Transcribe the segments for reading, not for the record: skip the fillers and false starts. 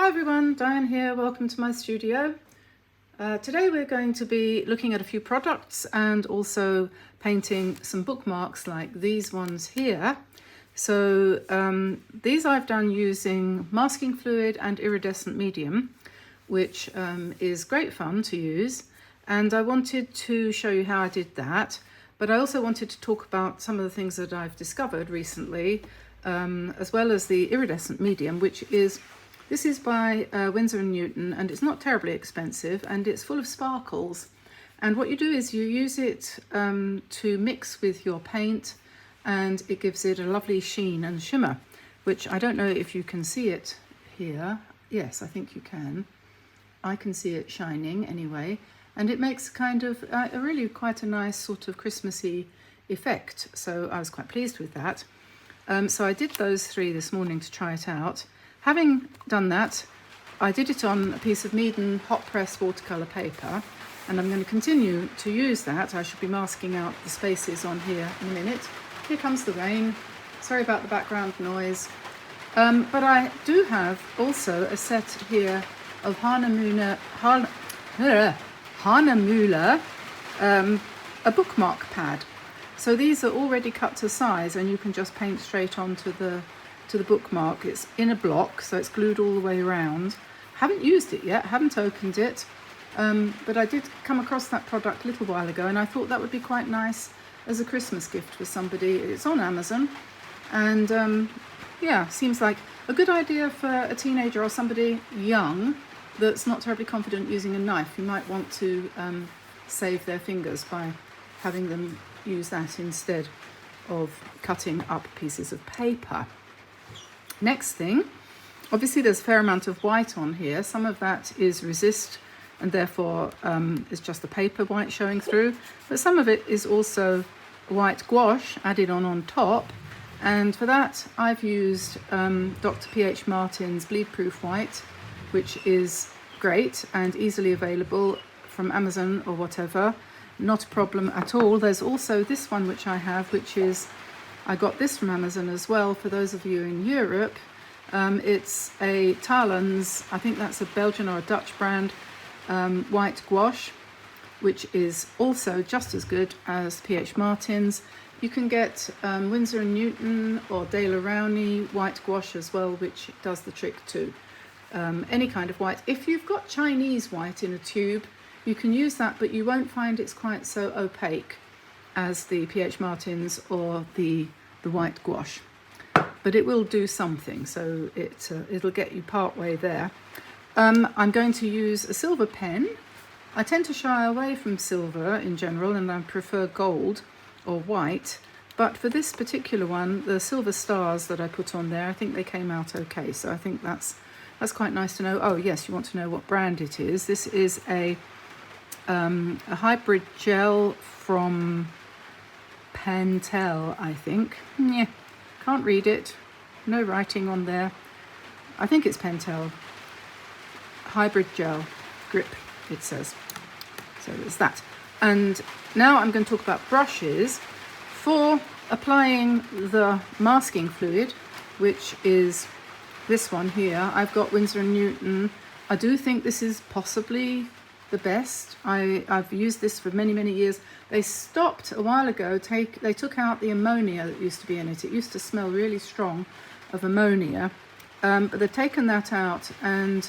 everyone, Diane here, welcome to my studio. Today we're going to be looking at a few products and also painting some bookmarks like these ones here. So these I've done using masking fluid and iridescent medium, which is great fun to use. And I wanted to show you how I did that, but I also wanted to talk about some of the things that I've discovered recently, as well as the iridescent medium, this is by Winsor & Newton, and it's not terribly expensive, and it's full of sparkles. And what you do is you use it to mix with your paint, and it gives it a lovely sheen and shimmer, which I don't know if you can see it here. Yes, I think you can. I can see it shining anyway, and it makes kind of a really quite a nice sort of Christmassy effect. So I was quite pleased with that. So I did those three this morning to try it out. Having done that, I did it on a piece of MEEDEN hot press watercolor paper, and I'm going to continue to use that. I should be masking out the spaces on here in a minute. Here comes the rain. Sorry about the background noise. But I do have also a set here of Hahnemühle, a bookmark pad. So these are already cut to size, and you can just paint straight onto the bookmark. It's in a block, so it's glued all the way around. Haven't used it yet, haven't opened it, but I did come across that product a little while ago, and I thought that would be quite nice as a Christmas gift for somebody. It's on Amazon, and yeah, seems like a good idea for a teenager or somebody young that's not terribly confident using a knife. You might want to save their fingers by having them use that instead of cutting up pieces of paper. Next thing, obviously there's a fair amount of white on here. Some of that is resist, and therefore is just the paper white showing through, but some of it is also white gouache added on top, and for that I've used Dr. P.H. Martin's bleed proof white, which is great and easily available from Amazon or whatever, not a problem at all. There's also this one which I have, which is, I got this from Amazon as well for those of you in Europe. It's a Talens, I think that's a Belgian or a Dutch brand, white gouache, which is also just as good as P.H. Martin's. You can get Winsor & Newton or De La Rowney white gouache as well, which does the trick too. Any kind of white. If you've got Chinese white in a tube, you can use that, but you won't find it's quite so opaque as the P.H. Martin's or the white gouache, but it will do something, so it'll get you part way there. I'm going to use a silver pen. I tend to shy away from silver in general, and I prefer gold or white, but for this particular one, the silver stars that I put on there, I think they came out okay, so I think that's quite nice to know. Oh yes, you want to know what brand it is. This is a hybrid gel from Pentel, I think. Yeah, can't read it. No writing on there. I think it's Pentel. Hybrid gel grip, it says. So there's that. And now I'm going to talk about brushes for applying the masking fluid, which is this one here. I've got Winsor & Newton. I do think this is possibly the best. I've used this for many years. They stopped a while ago. They took out the ammonia that used to be in it. It used to smell really strong of ammonia, but they've taken that out, and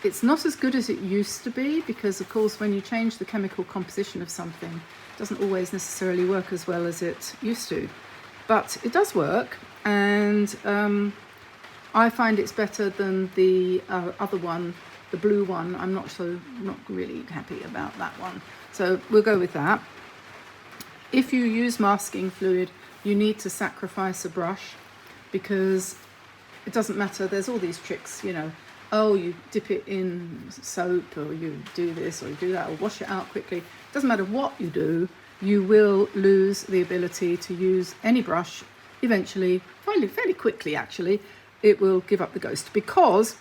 it's not as good as it used to be, because of course when you change the chemical composition of something, it doesn't always necessarily work as well as it used to, but it does work, and I find it's better than the other one, the blue one. I'm not really happy about that one, so we'll go with that. If you use masking fluid, you need to sacrifice a brush, because it doesn't matter. There's all these tricks, you know. Oh, you dip it in soap, or you do this, or you do that, or wash it out quickly. It doesn't matter what you do, you will lose the ability to use any brush eventually, fairly quickly actually. It will give up the ghost, because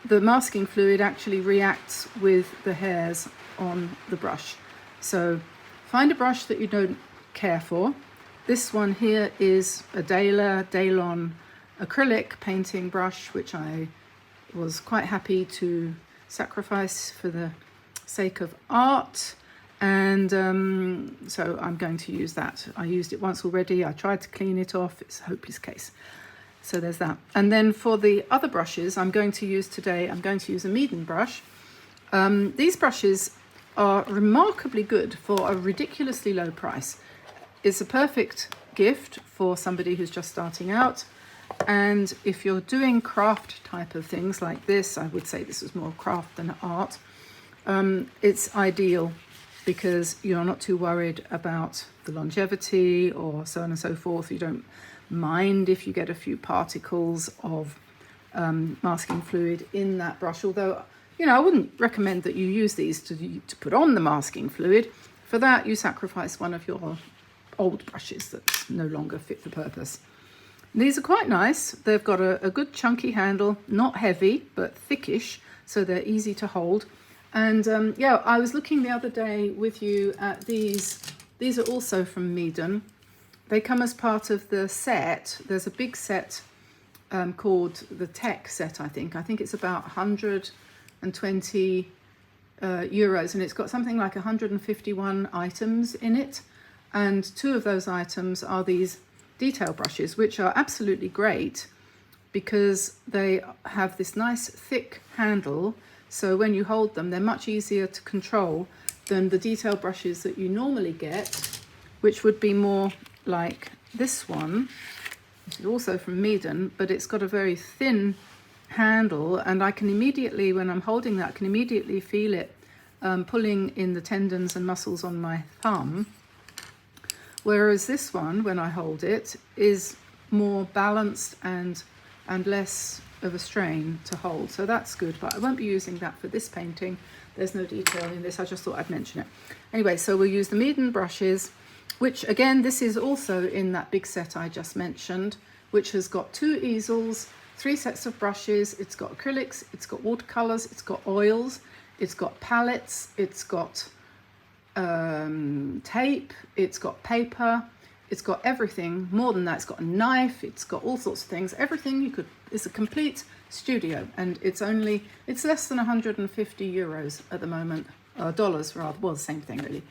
the masking fluid actually reacts with the hairs on the brush. So find a brush that you don't care for. This one here is a Daylon acrylic painting brush, which I was quite happy to sacrifice for the sake of art, and so I'm going to use that. I used it once already. I tried to clean it off. It's a hopeless case. So there's that. And then for the other brushes I'm going to use today, I'm going to use a MEEDEN brush. These brushes are remarkably good for a ridiculously low price. It's a perfect gift for somebody who's just starting out. And if you're doing craft type of things like this, I would say this is more craft than art, it's ideal because you're not too worried about the longevity or so on and so forth. You don't mind if you get a few particles of masking fluid in that brush, although, you know, I wouldn't recommend that you use these to put on the masking fluid. For that, you sacrifice one of your old brushes that's no longer fit for purpose. These are quite nice. They've got a good chunky handle, not heavy, but thickish, so they're easy to hold. And yeah, I was looking the other day with you at these. These are also from MEEDEN. They come as part of the set. There's a big set called the Tech set, I think. I think it's about 120 euros, and it's got something like 151 items in it. And 2 of those items are these detail brushes, which are absolutely great because they have this nice thick handle. So when you hold them, they're much easier to control than the detail brushes that you normally get, which would be more like this one. This is also from MEEDEN, but it's got a very thin handle, and I can immediately, when I'm holding that, I can immediately feel it pulling in the tendons and muscles on my thumb. Whereas this one, when I hold it, is more balanced and less of a strain to hold. So that's good, but I won't be using that for this painting. There's no detail in this. I just thought I'd mention it. Anyway, so we'll use the MEEDEN brushes, which again, this is also in that big set I just mentioned, which has got 2 easels, 3 sets of brushes. It's got acrylics, it's got watercolors, it's got oils, it's got palettes, it's got tape, it's got paper, it's got everything. More than that, it's got a knife, it's got all sorts of things. Everything you could. It's a complete studio, and it's less than 150 euros at the moment, dollars rather. Well, the same thing really.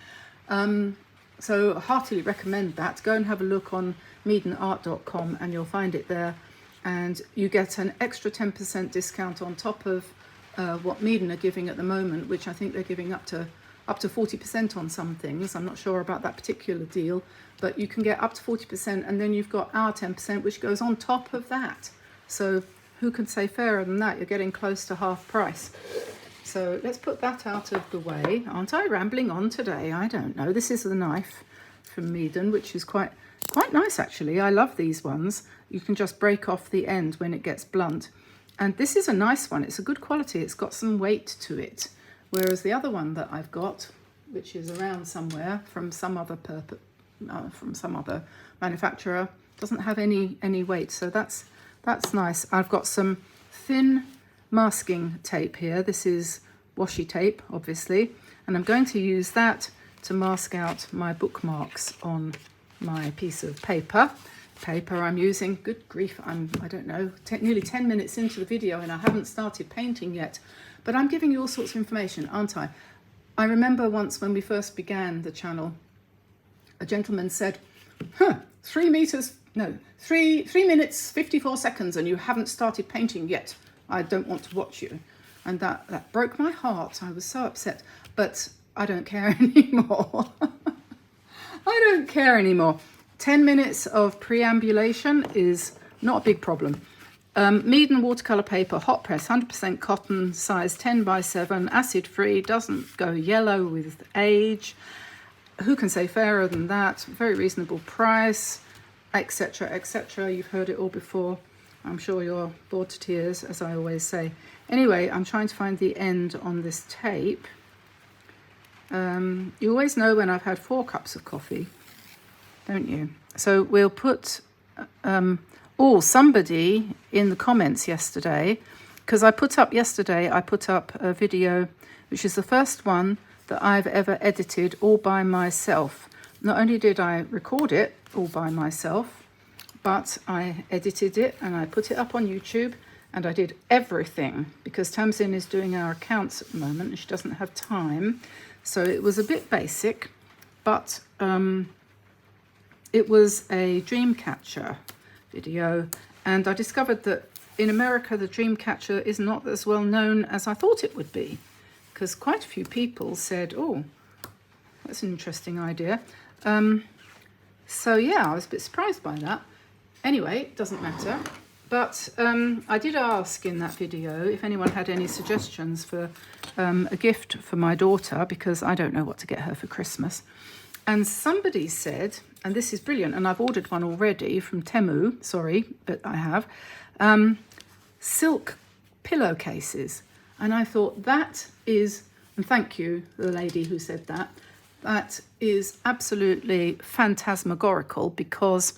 So I heartily recommend that. Go and have a look on meedenart.com and you'll find it there, and you get an extra 10% discount on top of what MEEDEN are giving at the moment, which I think they're giving up to 40% on some things. I'm not sure about that particular deal, but you can get up to 40%, and then you've got our 10%, which goes on top of that. So who can say fairer than that? You're getting close to half price. So let's put that out of the way. Aren't I rambling on today? I don't know. This is the knife from MEEDEN, which is quite nice actually. I love these ones. You can just break off the end when it gets blunt. And this is a nice one. It's a good quality. It's got some weight to it. Whereas the other one that I've got, which is around somewhere from some other manufacturer, doesn't have any weight. So that's nice. I've got some thin masking tape here. This is washi tape, obviously, and I'm going to use that to mask out my bookmarks on my piece of paper. I'm using, good grief, I don't know, nearly 10 minutes into the video and I haven't started painting yet. But I'm giving you all sorts of information, aren't I? I remember once when we first began the channel, a gentleman said, 3 minutes 54 seconds and you haven't started painting yet. I don't want to watch you. And that broke my heart. I was so upset, but I don't care anymore. I don't care anymore. 10 minutes of preambulation is not a big problem. MEEDEN watercolor paper, hot press, 100% cotton, size 10x7, acid free, doesn't go yellow with age. Who can say fairer than that? Very reasonable price, etc., etc. You've heard it all before. I'm sure you're bored to tears, as I always say. Anyway, I'm trying to find the end on this tape. You always know when I've had 4 cups of coffee, don't you? So we'll put somebody in the comments yesterday, because I put up a video which is the first one that I've ever edited all by myself. Not only did I record it all by myself, but I edited it and I put it up on YouTube, and I did everything because Tamsin is doing our accounts at the moment and she doesn't have time. So it was a bit basic, but it was a dream catcher video, and I discovered that in America the dream catcher is not as well known as I thought it would be, because quite a few people said, oh, that's an interesting idea. So yeah, I was a bit surprised by that. Anyway, it doesn't matter. But I did ask in that video if anyone had any suggestions for a gift for my daughter, because I don't know what to get her for Christmas. And somebody said, and this is brilliant, and I've ordered one already from Temu, sorry, but I have, silk pillowcases. And I thought that is, and thank you, the lady who said that, that is absolutely phantasmagorical, because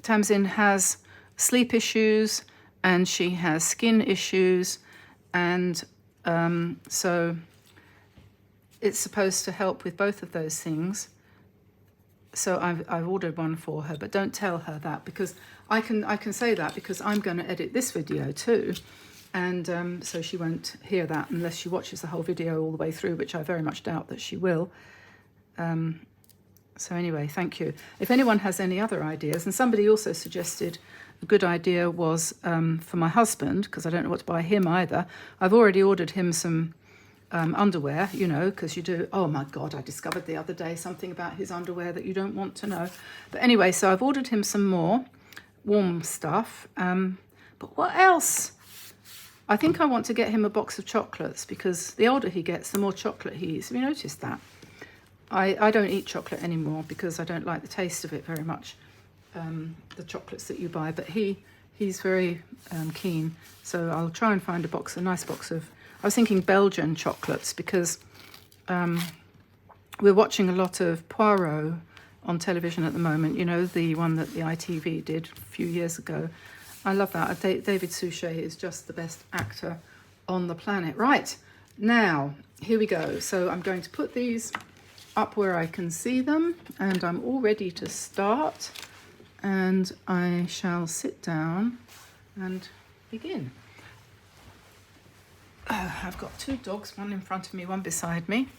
Tamsin has sleep issues and she has skin issues, and so it's supposed to help with both of those things. So I've ordered one for her, but don't tell her that, because I can say that because I'm going to edit this video too, and so she won't hear that unless she watches the whole video all the way through, which I very much doubt that she will. So anyway, thank you. If anyone has any other ideas, and somebody also suggested a good idea was for my husband, because I don't know what to buy him either. I've already ordered him some underwear, you know, because you do. Oh my God, I discovered the other day something about his underwear that you don't want to know. But anyway, so I've ordered him some more warm stuff. But what else? I think I want to get him a box of chocolates, because the older he gets, the more chocolate he eats. Have you noticed that? I don't eat chocolate anymore because I don't like the taste of it very much, the chocolates that you buy, but he's very keen. So I'll try and find a nice box of, I was thinking Belgian chocolates, because we're watching a lot of Poirot on television at the moment, you know, the one that the ITV did a few years ago. I love that. David Suchet is just the best actor on the planet. Right, now, here we go. So I'm going to put these up where I can see them, and I'm all ready to start, and I shall sit down and begin. I've got two dogs, one in front of me, one beside me.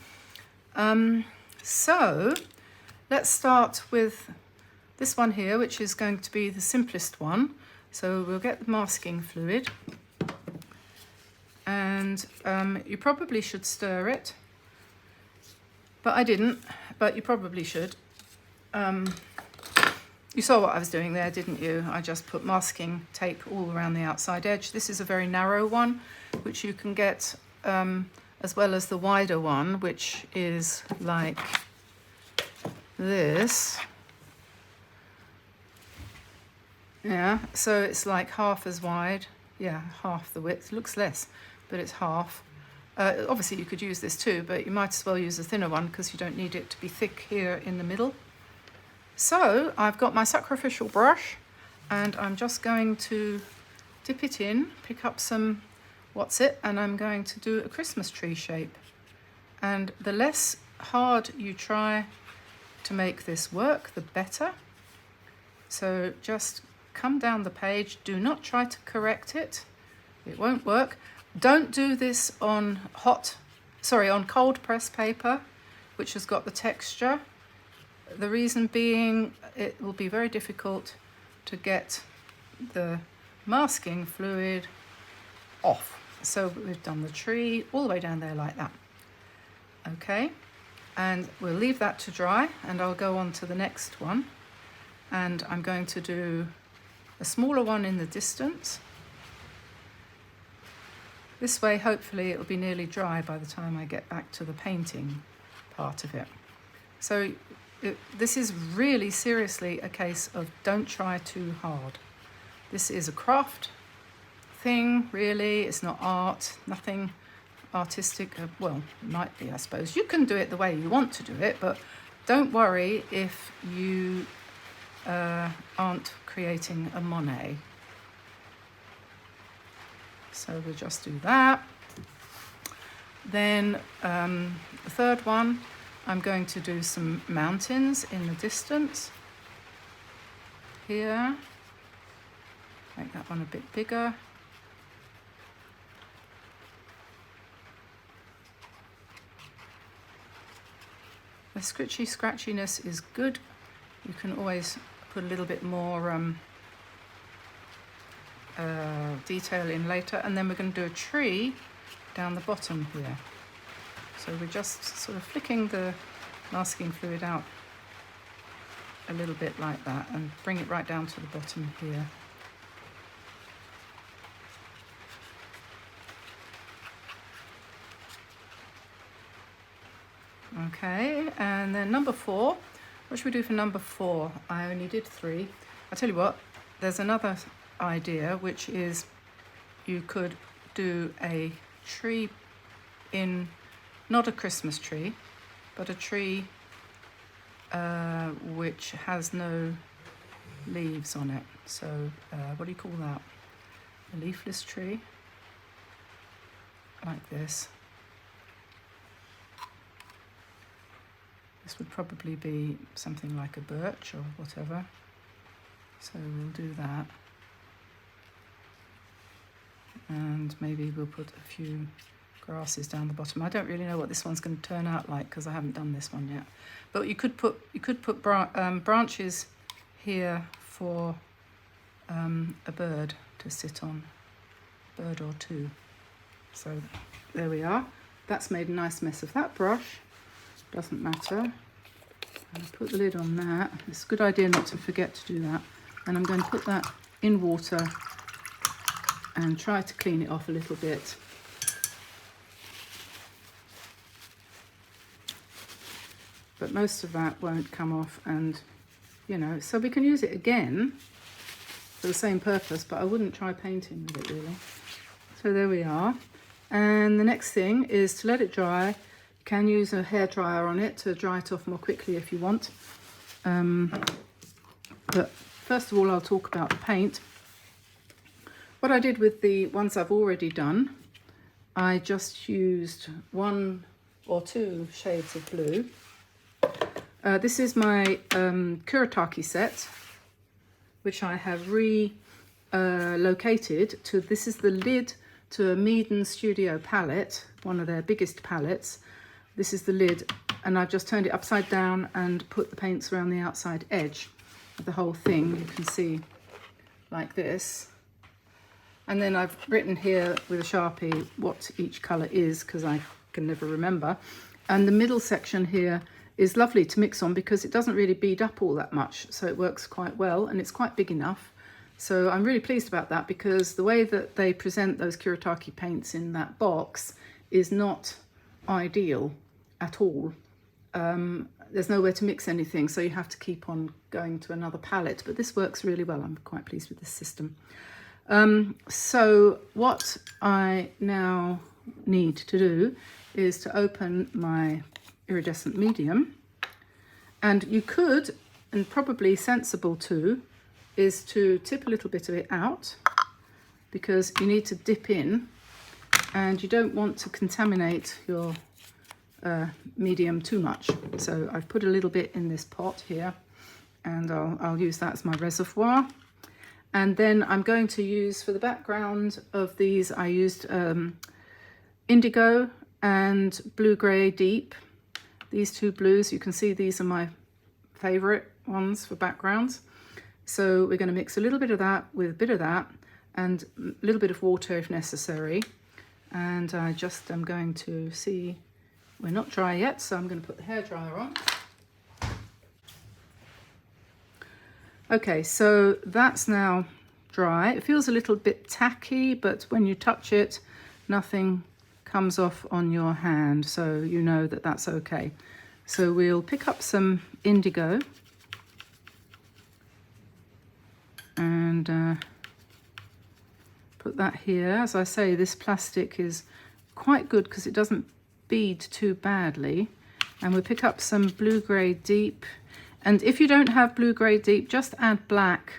So let's start with this one here, which is going to be the simplest one. So we'll get the masking fluid, and you probably should stir it, but I didn't, but you probably should. You saw what I was doing there, didn't you? I just put masking tape all around the outside edge. This is a very narrow one, which you can get as well as the wider one, which is like this. Yeah, so it's like half as wide. Yeah, half the width. Looks less, but it's half. Obviously you could use this too, but you might as well use a thinner one because you don't need it to be thick here in the middle. So I've got my sacrificial brush, and I'm just going to dip it in, pick up some and I'm going to do a Christmas tree shape. And the less hard you try to make this work, the better. So just come down the page, do not try to correct it, it won't work. Don't do this on cold press paper, which has got the texture. The reason being, it will be very difficult to get the masking fluid off. So we've done the tree all the way down there like that. Okay, and we'll leave that to dry, and I'll go on to the next one. And I'm going to do a smaller one in the distance. This way, hopefully, it'll be nearly dry by the time I get back to the painting part of it. So this is really seriously a case of don't try too hard. This is a craft thing, really. It's not art, nothing artistic. Well, it might be, I suppose. You can do it the way you want to do it, but don't worry if you aren't creating a Monet. So we'll just do that. Then the third one, I'm going to do some mountains in the distance here. Make that one a bit bigger. The scratchiness is good. You can always put a little bit more detail in later, and then we're going to do a tree down the bottom here. So we're just sort of flicking the masking fluid out a little bit like that and bring it right down to the bottom here. Okay, and then number 4. What should we do for number 4? I only did 3. I'll tell you what, there's another idea, which is you could do a tree in, not a Christmas tree, but a tree which has no leaves on it. So what do you call that? A leafless tree, like this. This would probably be something like a birch or whatever. So we'll do that. And maybe we'll put a few grasses down the bottom. I don't really know what this one's going to turn out like because I haven't done this one yet. But you could put branches here for a bird to sit on, bird or two. So there we are. That's made a nice mess of that brush. Doesn't matter. And put the lid on that. It's a good idea not to forget to do that. And I'm going to put that in water and try to clean it off a little bit. But most of that won't come off, and you know, so we can use it again for the same purpose, but I wouldn't try painting with it really. So there we are. And the next thing is to let it dry. You can use a hairdryer on it to dry it off more quickly if you want. But first of all, I'll talk about the paint. What I did with the ones I've already done, I just used 1 or 2 shades of blue. This is my Kuretake set, which I have relocated to. This is the lid to a MEEDEN Studio palette, one of their biggest palettes. This is the lid, and I've just turned it upside down and put the paints around the outside edge of the whole thing. You can see like this. And then I've written here with a Sharpie what each colour is, because I can never remember. And the middle section here is lovely to mix on because it doesn't really bead up all that much, so it works quite well, and it's quite big enough. So I'm really pleased about that, because the way that they present those Kuretake paints in that box is not ideal at all. There's nowhere to mix anything, so you have to keep on going to another palette, but this works really well. I'm quite pleased with this system. So what I now need to do is to open my iridescent medium, and you could, and probably sensible too, is to tip a little bit of it out, because you need to dip in and you don't want to contaminate your medium too much. So I've put a little bit in this pot here, and I'll use that as my reservoir. And then I'm going to use, for the background of these, I used indigo and blue-grey deep. These 2 blues, you can see these are my favourite ones for backgrounds. So we're going to mix a little bit of that with a bit of that, and a little bit of water if necessary. And I just am going to see, we're not dry yet, so I'm going to put the hairdryer on. Okay, so that's now dry. It feels a little bit tacky, but when you touch it, nothing comes off on your hand, so you know that that's okay. So we'll pick up some indigo and put that here. As I say, this plastic is quite good because it doesn't bead too badly. And we'll pick up some blue-grey deep. And if you don't have blue-grey deep, just add black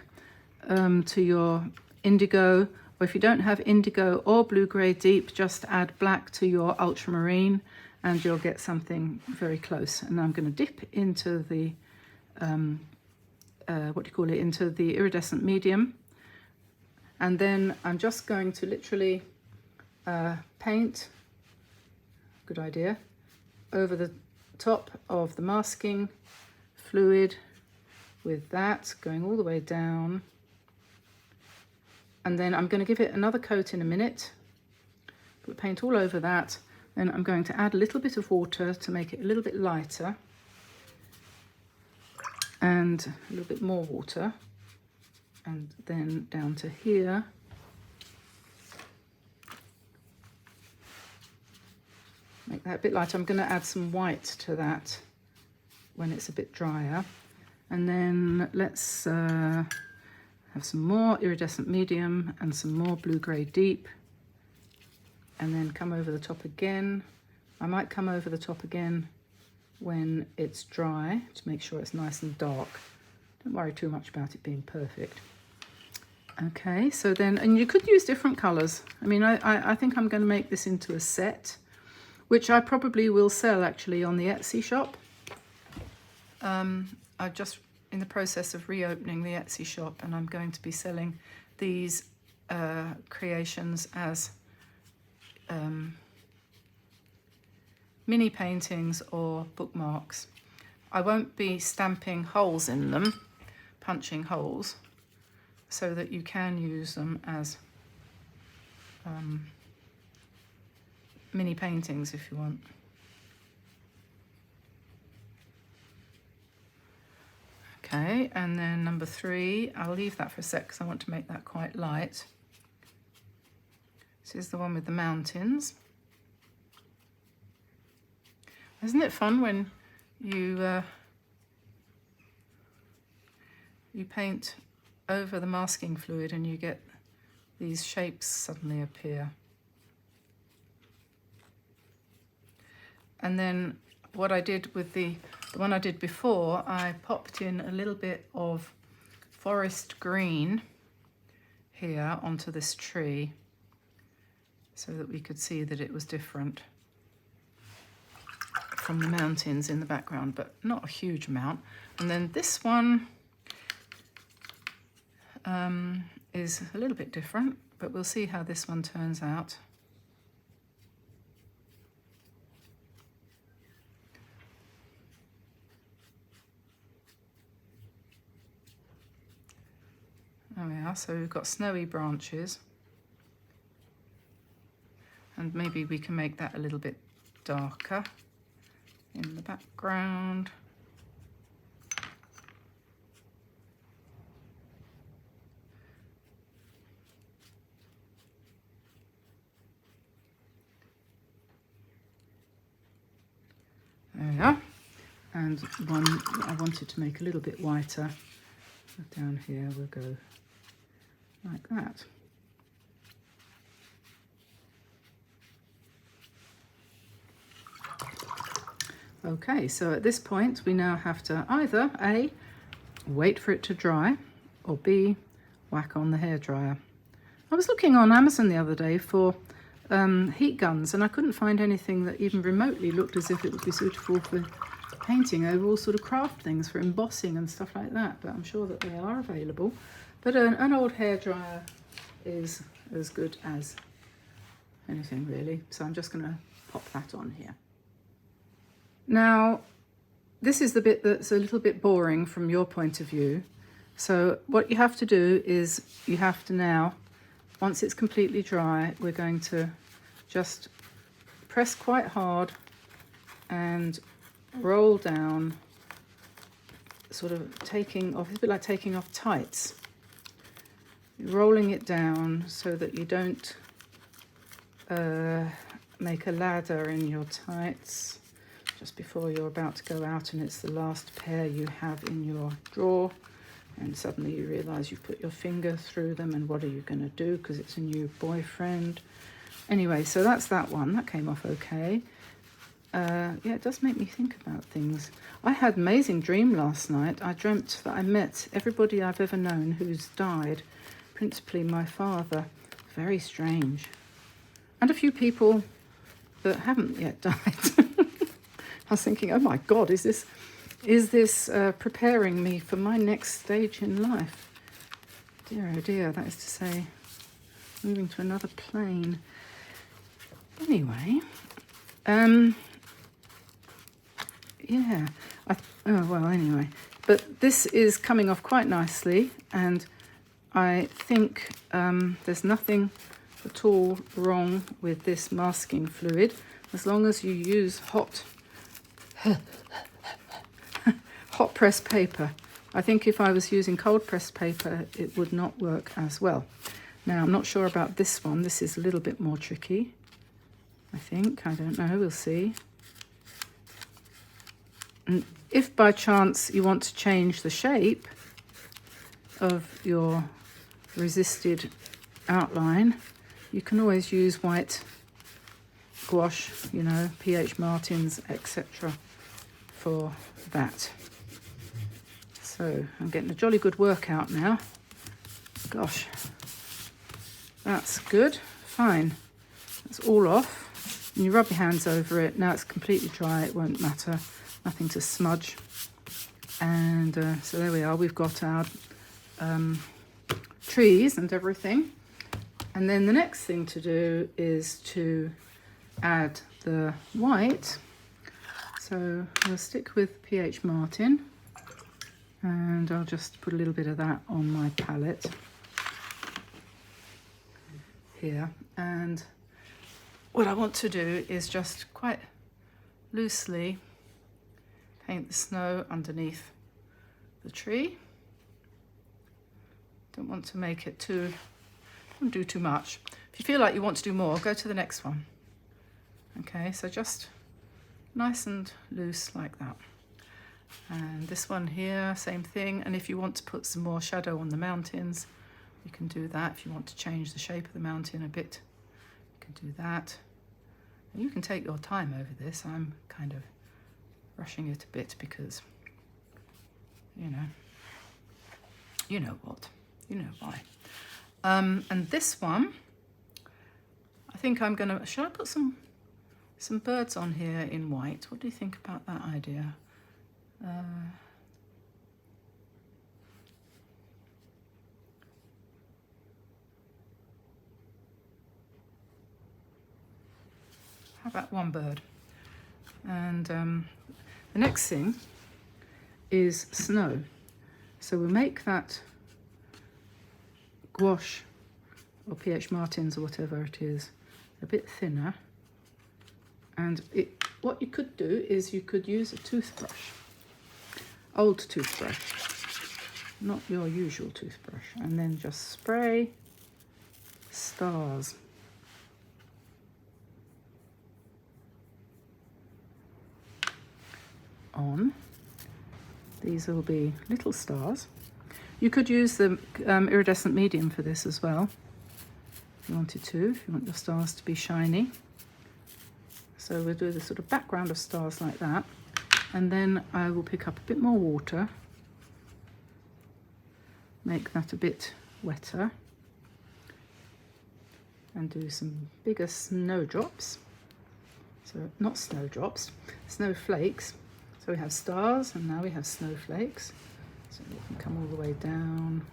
to your indigo. Or if you don't have indigo or blue-grey deep, just add black to your ultramarine, and you'll get something very close. And I'm going to dip into the, into the iridescent medium. And then I'm just going to literally paint, good idea, over the top of the masking fluid with that going all the way down. And then I'm going to give it another coat in a minute, put paint all over that. Then I'm going to add a little bit of water to make it a little bit lighter, and a little bit more water, and then down to here. Make that a bit lighter. I'm going to add some white to that when it's a bit drier. And then let's have some more iridescent medium and some more blue-grey deep. And then come over the top again. I might come over the top again when it's dry to make sure it's nice and dark. Don't worry too much about it being perfect. Okay, so then, and you could use different colours. I mean, I think I'm going to make this into a set, which I probably will sell actually on the Etsy shop. I'm just in the process of reopening the Etsy shop, and I'm going to be selling these creations as mini paintings or bookmarks. I won't be stamping holes in them, punching holes, so that you can use them as mini paintings if you want. Okay, and then number 3, I'll leave that for a sec because I want to make that quite light. This is the one with the mountains. Isn't it fun when you paint over the masking fluid and you get these shapes suddenly appear? And then what I did with the one I did before, I popped in a little bit of forest green here onto this tree so that we could see that it was different from the mountains in the background, but not a huge amount. And then this one is a little bit different, but we'll see how this one turns out. There we are, so we've got snowy branches, and maybe we can make that a little bit darker in the background. There we are. And one that I wanted to make a little bit whiter, down here we'll go like that. Okay, so at this point we now have to either A, wait for it to dry, or B, whack on the hairdryer. I was looking on Amazon the other day for heat guns, and I couldn't find anything that even remotely looked as if it would be suitable for painting over all sort of craft things, for embossing and stuff like that, but I'm sure that they are available. But an old hairdryer is as good as anything really, so I'm just going to pop that on here. Now this is the bit that's a little bit boring from your point of view, so what you have to do is you have to now, once it's completely dry, we're going to just press quite hard and roll down, sort of taking off, it's a bit like taking off tights. Rolling it down so that you don't make a ladder in your tights just before you're about to go out and it's the last pair you have in your drawer, and suddenly you realise you've put your finger through them, and what are you going to do because it's a new boyfriend. Anyway, so that's that one. That came off okay. Yeah, it does make me think about things. I had an amazing dream last night. I dreamt that I met everybody I've ever known who's died, principally my father. Very strange. And a few people that haven't yet died. I was thinking, oh my God, is this preparing me for my next stage in life? Dear, oh dear, that is to say, moving to another plane. Anyway, yeah, oh well, anyway, but this is coming off quite nicely, and I think there's nothing at all wrong with this masking fluid as long as you use hot pressed paper. I think if I was using cold pressed paper it would not work as well. Now I'm not sure about this one. This is a little bit more tricky, I think. I don't know, we'll see. And if by chance you want to change the shape of your resisted outline, you can always use white gouache, you know, P.H. Martin's, etc. for that. So I'm getting a jolly good workout now. Gosh, that's good. Fine, that's all off. And you rub your hands over it. Now it's completely dry, it won't matter, nothing to smudge. And so there we are, we've got our trees and everything. And then the next thing to do is to add the white. So I'll stick with P.H. Martin, and I'll just put a little bit of that on my palette here. And what I want to do is just quite loosely paint the snow underneath the tree. Don't want to make it too, don't do too much. If you feel like you want to do more, go to the next one. Okay, so just nice and loose like that. And this one here, same thing. And if you want to put some more shadow on the mountains, you can do that. If you want to change the shape of the mountain a bit, you can do that. And you can take your time over this. I'm kind of rushing it a bit because, you know what, you know why. And this one, I think I'm gonna, should I put some birds on here in white? What do you think about that idea? How about one bird? And the next thing is snow. So we'll make that gouache or P.H. Martin's or whatever it is a bit thinner. And what you could do is you could use a toothbrush, old toothbrush, not your usual toothbrush, and then just spray stars. On. These will be little stars. You could use the iridescent medium for this as well, if you wanted to, if you want your stars to be shiny. So we'll do the sort of background of stars like that, and then I will pick up a bit more water, make that a bit wetter, and do some bigger snowdrops. So not snowdrops, snowflakes. So we have stars and now we have snowflakes. So we can come all the way down.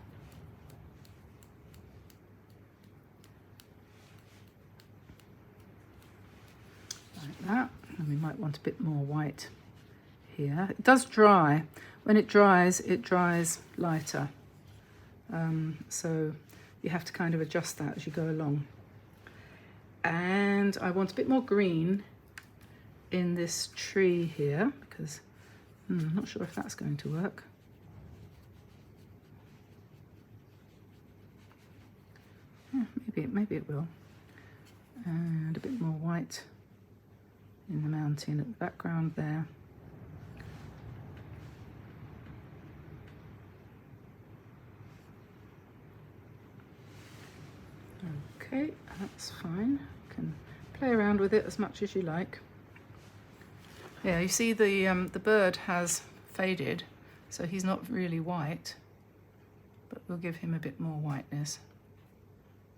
Like that. And we might want a bit more white here. It does dry. When it dries lighter. So you have to kind of adjust that as you go along. And I want a bit more green in this tree here, because I'm not sure if that's going to work. Yeah, maybe it will. And a bit more white in the mountain at the background there. Okay, that's fine. You can play around with it as much as you like. Yeah, you see the bird has faded, so he's not really white, but we'll give him a bit more whiteness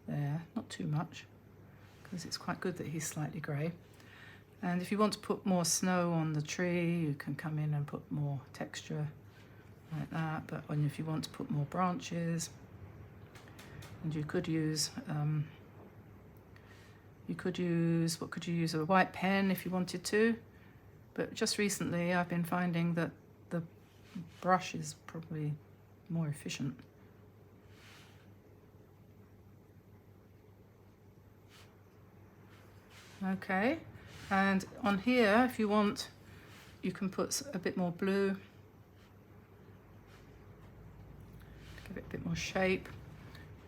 there, not too much, because it's quite good that he's slightly grey. And if you want to put more snow on the tree, you can come in and put more texture like that. But if you want to put more branches, and you could use You could use, what could you use? A white pen if you wanted to. But just recently I've been finding that the brush is probably more efficient. Okay, and on here, if you want, you can put a bit more blue, give it a bit more shape.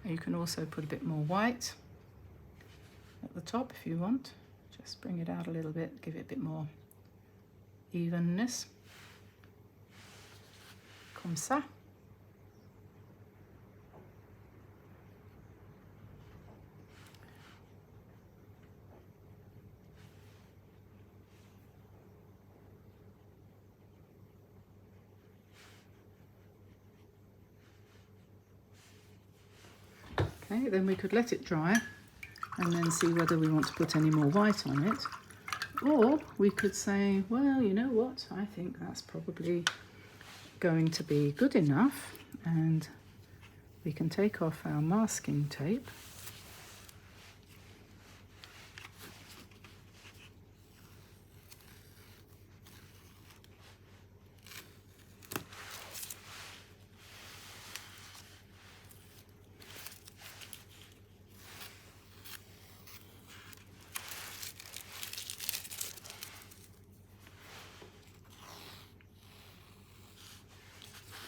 And you can also put a bit more white at the top if you want. Just bring it out a little bit, give it a bit more evenness. Comme ça. Okay, then we could let it dry and then see whether we want to put any more white on it. Or we could say, well, you know what, I think that's probably going to be good enough, and we can take off our masking tape.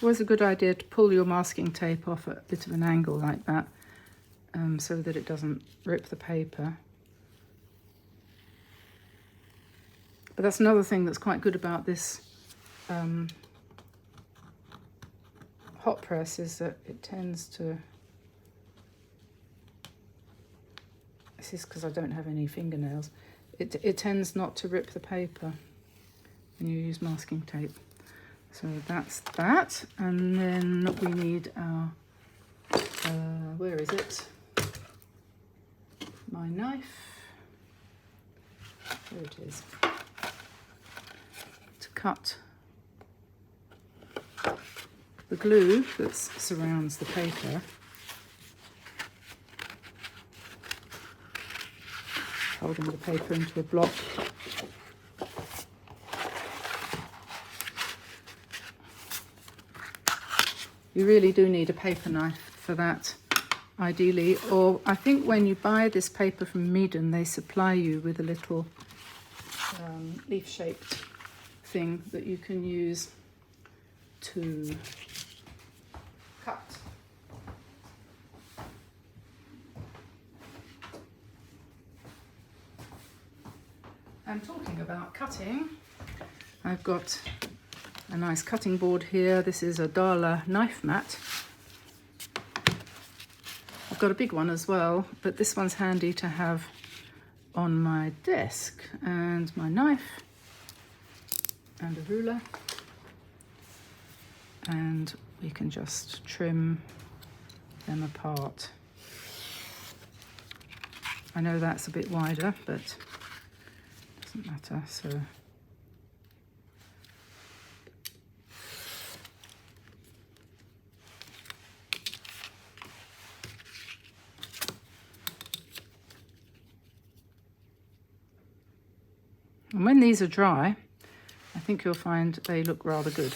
Always a good idea to pull your masking tape off at a bit of an angle like that, so that it doesn't rip the paper. But that's another thing that's quite good about this hot press, is that it tends to, this is because I don't have any fingernails, it tends not to rip the paper when you use masking tape. So that's that, and then we need our, where is it? My knife. There it is. To cut the glue that surrounds the paper. Holding the paper into a block. You really do need a paper knife for that, ideally. Or I think when you buy this paper from MEEDEN, they supply you with a little leaf-shaped thing that you can use to cut. And talking about cutting, I've got a nice cutting board here. This is a Dala knife mat. I've got a big one as well, but this one's handy to have on my desk. And my knife and a ruler. And we can just trim them apart. I know that's a bit wider, but it doesn't matter. So and when these are dry, I think you'll find they look rather good.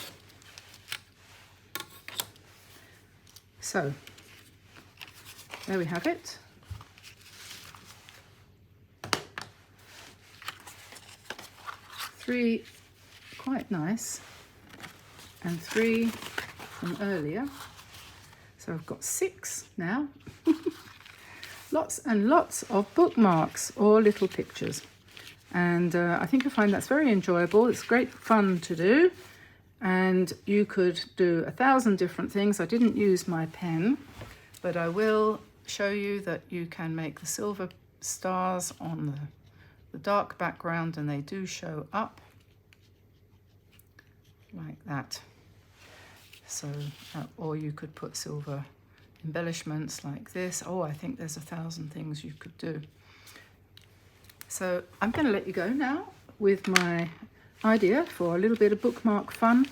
So, there we have it. Three quite nice, and three from earlier. So I've got 6 now. Lots and lots of bookmarks or little pictures. And I think you'll find that's very enjoyable. It's great fun to do. And you could do 1,000 different things. I didn't use my pen, but I will show you that you can make the silver stars on the dark background, and they do show up like that. So, or you could put silver embellishments like this. Oh, I think there's 1,000 things you could do. So I'm going to let you go now with my idea for a little bit of bookmark fun.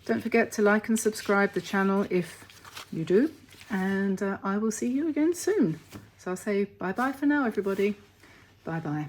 Don't forget to like and subscribe the channel if you do, and I will see you again soon. So I'll say bye-bye for now, everybody. Bye bye.